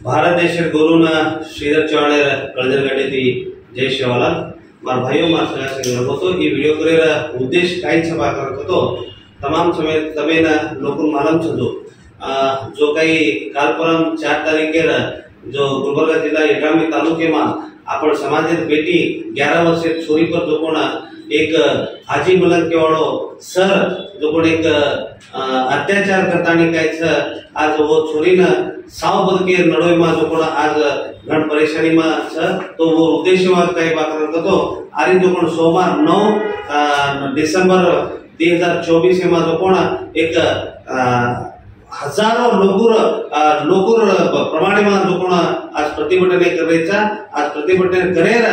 भारत देश गुरुन श्रीधर चौहान कळदर गड्डी जय शिवाला मार भाइयों मार सगा से गणबतो ये वीडियो करेरा उद्देश्य काई छबा करतो तमाम समय तमेन लोकन मालूम छदो जो काही कालपरम 4 तारीखेर जो गुलबर्गा जिल्हा यड्रामी तालुके में आपण समाजित बेटी 11 वर्षीय छोरी पर जो कोण एक हाजी मलंग केवाड़ो सर जो कोण एक अत्याचार करतानी काय छ आज वो छोरी न साव बदके नडोय में जो कोण आज घण परेशानी में छ तो वो उद्देश्य में काही बात करतो आरी जो कोण सोमवार 9 डिसेंबर 2024 में जो कोण एक हजारों लोकुर प्रमाणे में जो कोण आज प्रतिभटन करायचा आज प्रतिभटन करेर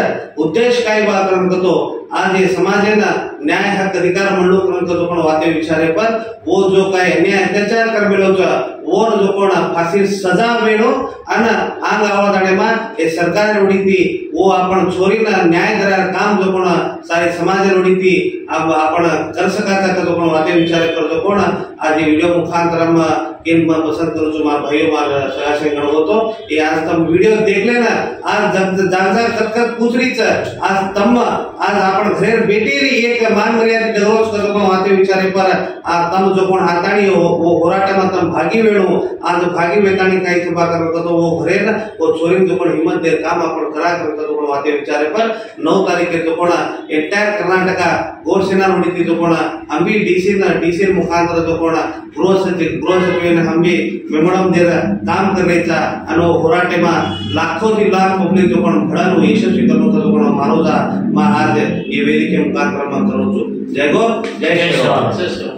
उद्देश काय बात करतो आज ये समाजेना न्याय हक अधिकार मंडळ करून जो कोण वाते विचारे पर वो जो काय अन्याय अत्याचार करबेलो छ वो जो कोण फांसी सजा मेळो अन आंग आवादाणे में ए सरकार रोडीती वो आपण छोरीना न्याय करार काम जो कोण सारे समाज रोडीती अब आपण कर सकाता जो कोण वाते विचारे पर जो कोण आज ये वीडियो मुखांतर में केम पसंद करू छु मार भाइयों मार सगा से गणवतो ये आज तम वीडियो देख लेना आज जाग कत पूछ रही छ आज तम आज आपण घरे बेटी री एक मान मर्यादा दररोज कर कोण वाते विचारे पर आ तम जो कोण हाताणी वो होराटा में तम भागी वेणो आज भागी वेताणी काही छबा करतो वो घरे ना वो छोरी जो कोण हिम्मत दे काम आपण करा करतो जो कोण वाते विचारे पर 9 तारीख जो कोण एंटायर कर्नाटका गोरसेना रोडीती जो कोण अंबी डीसी मुखांतर जो कोण गृह सचिव हंबी मेमोरम देर काम करायचा आणि होराटे में लाखों थी लाख पब्लिक जो कोण भड़न यशस्वी करनो जो कोण मारो जा मा आज ये वेदिके मुखांतर में करू छु जय गो जय शिव।